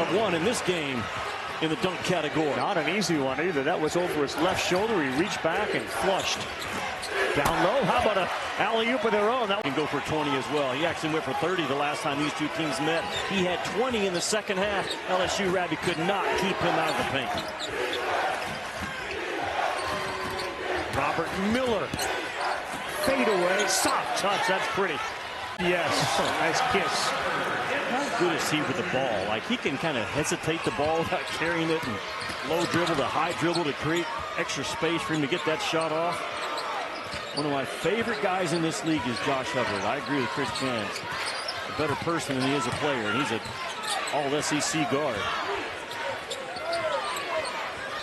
of one in this game in the dunk category. Not an easy one either. That was over his left shoulder. He reached back and flushed. Down low. How about a alley-oop of their own? That can go for 20 as well. He actually went for 30 the last time these two teams met. He had 20 in the second half. LSU Rabbi could not keep him out of the paint. Robert Miller. Fade away. Soft touch. That's pretty. Yes. Nice kiss. How good is he with the ball? Like, he can kind of hesitate the ball without carrying it, and low dribble to high dribble to create extra space for him to get that shot off. One of my favorite guys in this league is Josh Hubbard. I agree with Chris Jans. A better person than he is a player, and he's an all-SEC guard.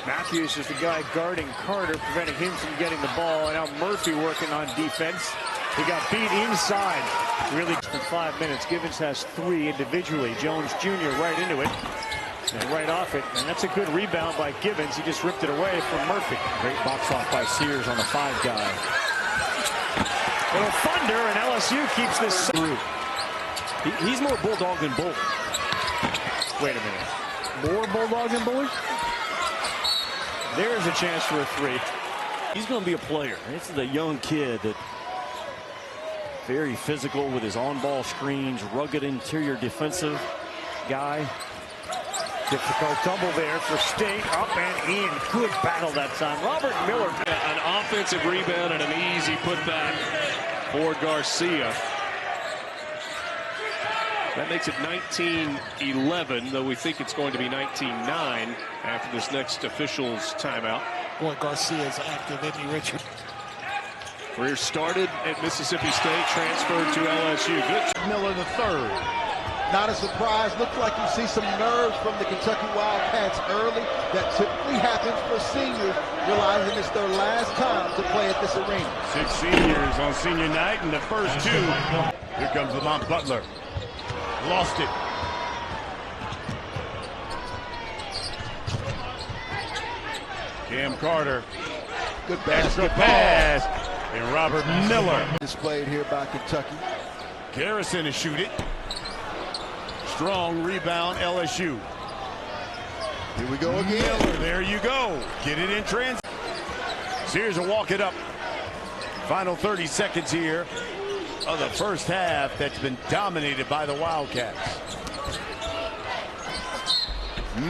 Matthews is the guy guarding Carter, preventing him from getting the ball. And now Murphy working on defense. He got beat inside. Really, in 5 minutes. Givens has 3 individually. Jones Jr. right into it. And right off it. And that's a good rebound by Givens. He just ripped it away from Murphy. Great box off by Sears on the 5 guy. Little thunder, and LSU keeps this through. He's more Bulldog than Bully. Wait a minute. More Bulldog than Bully? There's a chance for a 3. He's going to be a player. This is a young kid that very physical with his on-ball screens, rugged interior defensive guy. Difficult tumble there for State. Up and in. Good battle that time. Robert Miller. An offensive rebound and an easy putback for Garcia. That makes it 19-11, though we think it's going to be 19-9 after this next official's timeout. Boy, Garcia is active, isn't he, Richard? Career started at Mississippi State, transferred to LSU. Good. Miller the third. Not a surprise. Looks like you see some nerves from the Kentucky Wildcats early. That typically happens for seniors, realizing it's their last time to play at this arena. 6 seniors on senior night, and the first 2. Here comes Lamont Butler. Lost it. Cam Carter. Good Extra basket pass. And Robert Miller. Displayed here by Kentucky. Garrison to shoot it. Strong rebound, LSU. Here we go again. Miller, there you go. Get it in transit. Sears will walk it up. Final 30 seconds here of the first half that's been dominated by the Wildcats.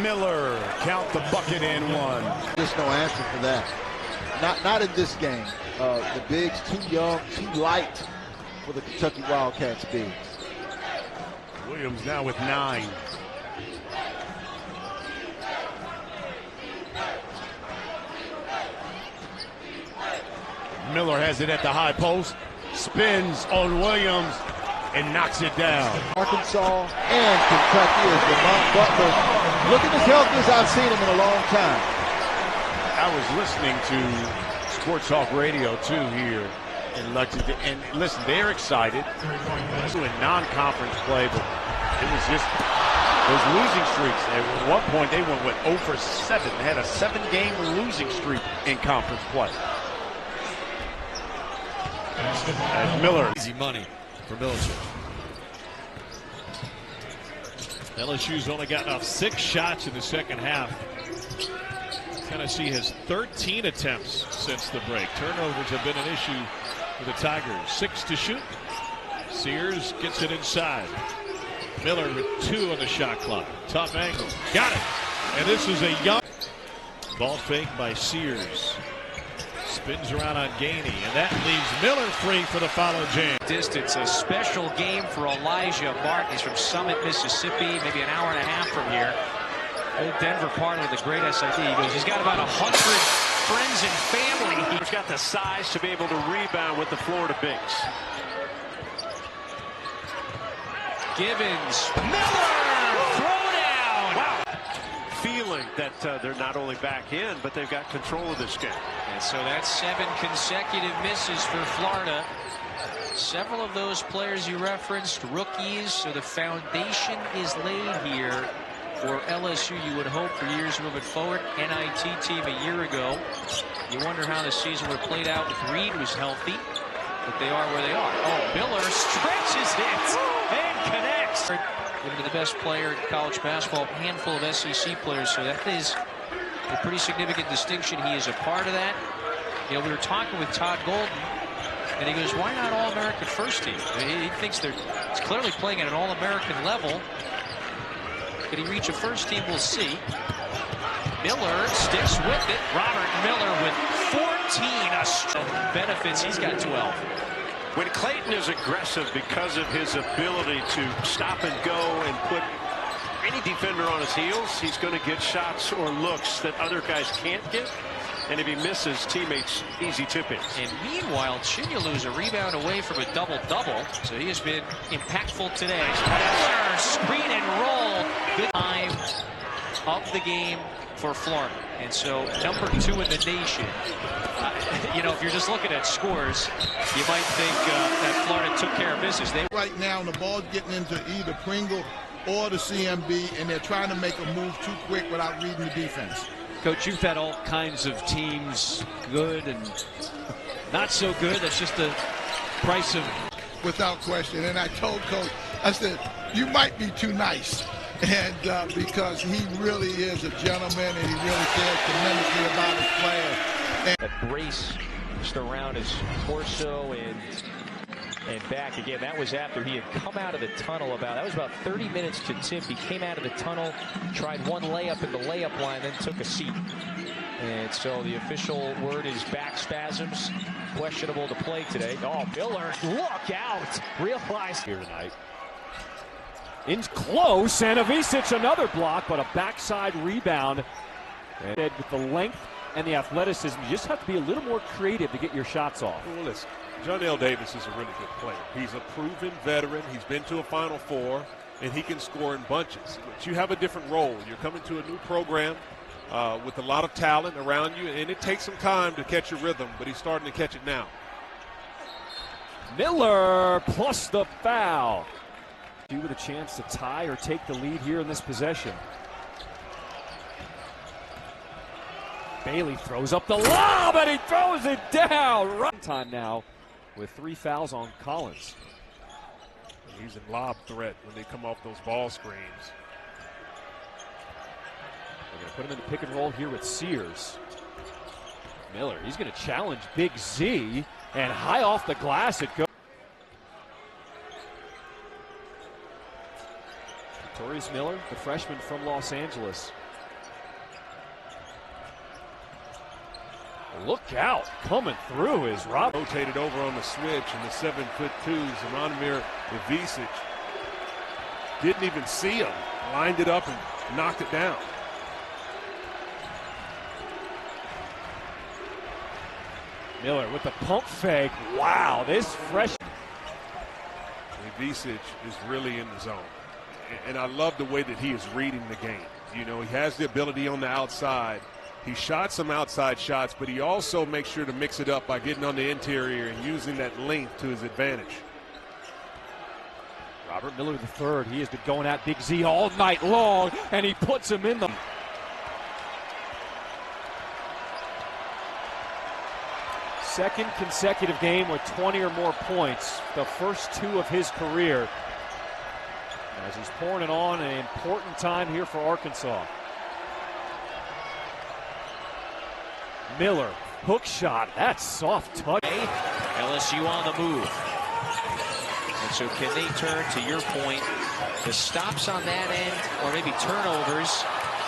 Miller, count the bucket and 1. There's no answer for that. Not in this game. The bigs too young, too light for the Kentucky Wildcats bigs. Williams now with 9. Miller has it at the high post. Spins on Williams and knocks it down. Arkansas and Kentucky as Lamont Butler looking as healthy as I've seen him in a long time. I was listening to Sports Talk Radio too here in Lexington, and listen, they're excited. In non-conference play, but it was just those losing streaks. At one point, they went with 0 for 7. They had a 7-game losing streak in conference play. And Miller. Easy money for Military. LSU's only gotten off 6 shots in the second half. Tennessee has 13 attempts since the break. Turnovers have been an issue for the Tigers. 6 to shoot. Sears gets it inside. Miller with 2 on the shot clock. Tough angle. Got it. And this is a young ball fake by Sears. Spins around on Gainey, and that leaves Miller free for the follow jam. Distance, a special game for Elijah Martin. He's from Summit, Mississippi, maybe an hour and a half from here. Old Denver partner with a great SID. He goes, he's got about 100 friends and family. He's got the size to be able to rebound with the Florida bigs. Givens, Miller, throwdown. Wow. Feeling that they're not only back in, but they've got control of this game. And so that's 7 consecutive misses for Florida. Several of those players you referenced, rookies, so the foundation is laid here for LSU, you would hope, for years moving forward. NIT team a year ago. You wonder how the season would have played out if Reed was healthy, but they are where they are. Oh, Miller stretches it and connects. Given to the best player in college basketball, a handful of SEC players, so that is a pretty significant distinction. He is a part of that. You know, we were talking with Todd Golden, and he goes, why not All-American first team? He thinks he's clearly playing at an All-American level. Could he reach a first team? We'll see. Miller sticks with it. Robert Miller with 14 benefits. He's got 12. When Clayton is aggressive because of his ability to stop and go and put any defender on his heels, he's going to get shots or looks that other guys can't get. And if he misses, teammates easy tip-ins. And meanwhile, Chinyalu's a rebound away from a double-double, so he has been impactful today. Miller, screen and roll. Good time of the game for Florida. And so, number 2 in the nation. You know, if you're just looking at scores, you might think that Florida took care of business. Right now, the ball's getting into either Pringle or the CMB, and they're trying to make a move too quick without reading the defense. Coach, you've had all kinds of teams, good and not so good. That's just the price of... Without question. And I told Coach, I said, you might be too nice. And because he really is a gentleman and he really cares tremendously about his players. That brace just around his torso and back again. That was after he had come out of the tunnel that was about 30 minutes to tip. He came out of the tunnel, tried one layup in the layup line, then took a seat. And so the official word is back spasms, questionable to play today. Oh, Miller, look out! Realize here tonight. In close, and Avicic another block, but a backside rebound. And with the length and the athleticism, you just have to be a little more creative to get your shots off. Well, listen, Johnell Davis is a really good player. He's a proven veteran. He's been to a Final Four, and he can score in bunches. But you have a different role. You're coming to a new program with a lot of talent around you, and it takes some time to catch your rhythm, but he's starting to catch it now. Miller plus the foul. With a chance to tie or take the lead here in this possession. Bailey throws up the lob and he throws it down. Right time now with 3 fouls on Collins. And he's in lob threat when they come off those ball screens. They're going to put him in the pick and roll here with Sears. Miller, he's going to challenge Big Z, and high off the glass it goes. Victorious Miller, the freshman from Los Angeles. Look out, coming through is Rob. Rotated over on the switch, and the 7'2" Zeronimir Ivisic didn't even see him. Lined it up and knocked it down. Miller with the pump fake. Wow, this freshman. Ivisic is really in the zone. And I love the way that he is reading the game. You know, he has the ability on the outside. He shot some outside shots, but he also makes sure to mix it up by getting on the interior and using that length to his advantage. Robert Miller III, he has been going at Big Z all night long, and he puts him in the... Second consecutive game with 20 or more points, the first 2 of his career. As he's pouring it on, an important time here for Arkansas. Miller, hook shot, that's soft touch. LSU on the move. And so can they turn, to your point, the stops on that end, or maybe turnovers,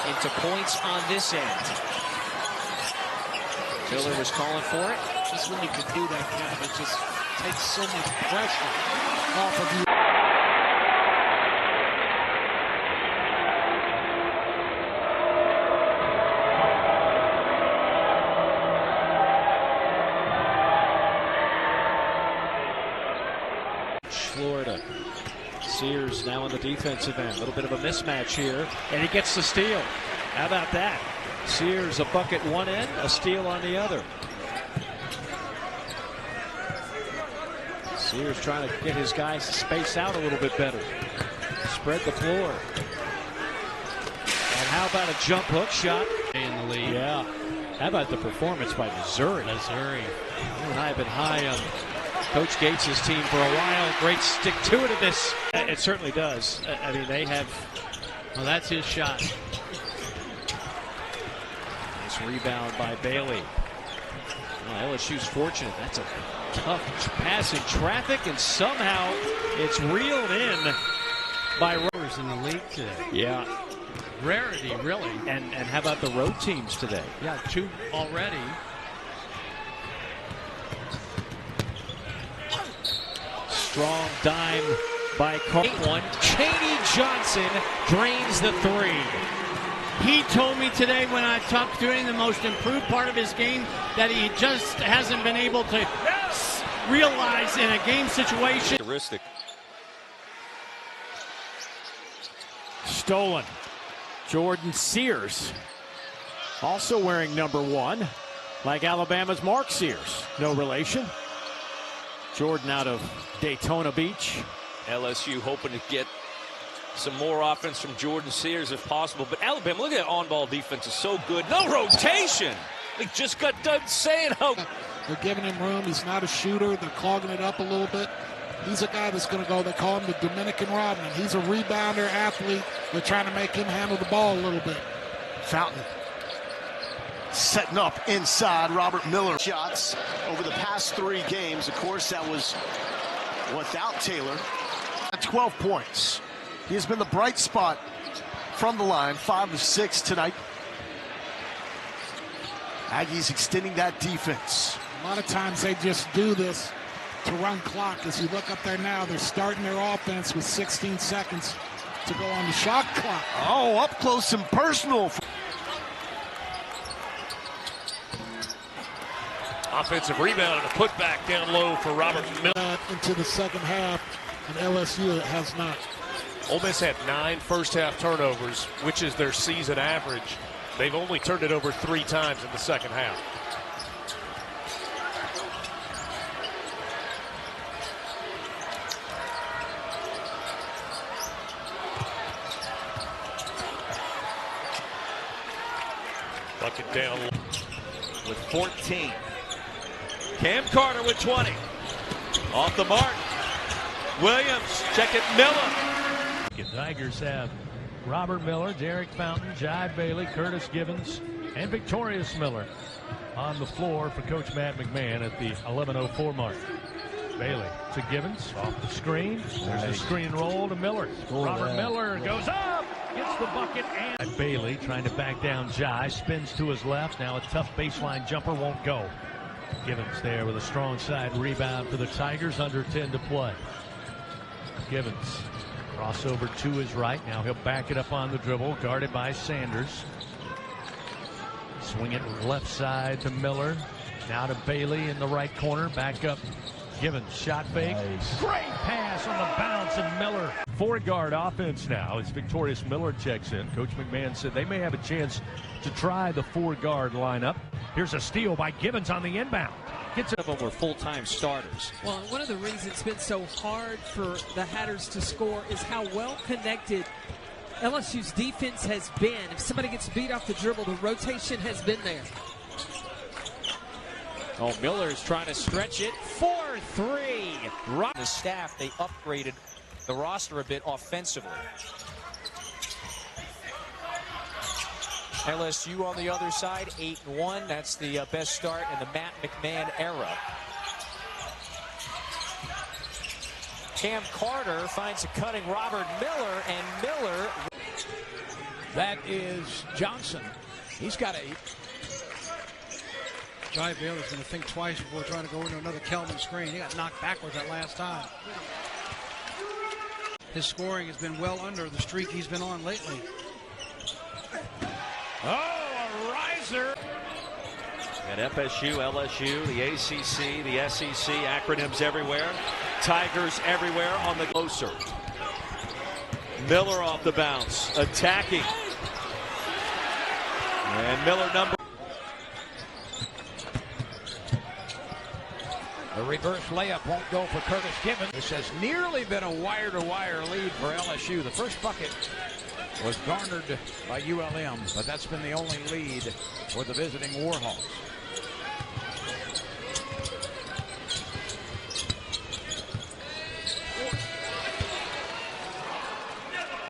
into points on this end? Miller was calling for it. Just when you can do that, Kevin, it just takes so much pressure off of you. Florida. Sears now on the defensive end. A little bit of a mismatch here, and he gets the steal. How about that? Sears a bucket one end, a steal on the other. Sears trying to get his guys to space out a little bit better. Spread the floor. And how about a jump hook shot? In the lead. Yeah. How about the performance by Missouri? Missouri. You and I have been high on Coach Gates' team for a while. Great stick-to-itiveness. It certainly does. I mean, they have... Well, that's his shot. Nice rebound by Bailey. Well, LSU's fortunate. That's a tough pass in traffic, and somehow it's reeled in by runners in the league today. Yeah. Rarity, really. And how about the road teams today? Yeah, 2 already. Strong dime by Carter. Cheney Johnson drains the 3. He told me today when I talked to him the most improved part of his game that he just hasn't been able to realize in a game situation. Stolen. Jordan Sears, also wearing number 1, like Alabama's Mark Sears. No relation. Jordan out of Daytona Beach. LSU hoping to get some more offense from Jordan Sears if possible. But Alabama, look at that on-ball defense is so good. No rotation. They just got done saying how... They're giving him room. He's not a shooter. They're clogging it up a little bit. He's a guy that's going to go, they call him the Dominican Rodman. He's a rebounder, athlete. They're trying to make him handle the ball a little bit. Fountain setting up inside. Robert Miller. Shots over the past 3 games. Of course, that was without Taylor. 12 points. He has been the bright spot from the line. 5 of 6 tonight. Aggies extending that defense. A lot of times they just do this to run clock. As you look up there now, they're starting their offense with 16 seconds to go on the shot clock. Oh, up close and personal. Offensive rebound and a putback down low for Robert Miller. Into the second half, and LSU has not. Ole Miss had 9 first-half turnovers, which is their season average. They've only turned it over 3 times in the second half. Bucket down with 14. Cam Carter with 20. Off the mark. Williams, check it, Miller. The Tigers have Robert Miller, Derek Fountain, Jai Bailey, Curtis Givens, and Victorious Miller on the floor for Coach Matt McMahon at the 11:04 mark. Bailey to Givens, off the screen. There's the screen roll to Miller. Robert Miller goes up, gets the bucket, and Bailey trying to back down Jai, spins to his left. Now a tough baseline jumper won't go. Givens there with a strong side rebound for the Tigers, under 10 to play. Givens, crossover to his right. Now he'll back it up on the dribble, guarded by Sanders. Swing it left side to Miller. Now to Bailey in the right corner, back up. Givens, shot fake. Nice. Great pass on the bounce, and Miller. 4-guard offense now as Victorious Miller checks in. Coach McMahon said they may have a chance to try the 4-guard lineup. Here's a steal by Givens on the inbound. Gets it up over full-time starters. Well, one of the reasons it's been so hard for the Hatters to score is how well connected LSU's defense has been. If somebody gets beat off the dribble, the rotation has been there. Oh, Miller's trying to stretch it. 4-3. The staff, they upgraded the roster a bit offensively. LSU on the other side, 8-1. That's the best start in the Matt McMahon era. Cam Carter finds a cutting Robert Miller, and Miller. That is Johnson. He's got 8. Jai Bailey's going to think twice before trying to go into another Kelvin screen. He got knocked backwards that last time. His scoring has been well under the streak he's been on lately. Oh, a riser. At FSU, LSU, the ACC, the SEC, acronyms everywhere. Tigers everywhere on the closer. Miller off the bounce, attacking. And Miller number. The reverse layup won't go for Curtis Givens. This has nearly been a wire-to-wire lead for LSU. The first bucket was garnered by ULM, but that's been the only lead for the visiting Warhawks.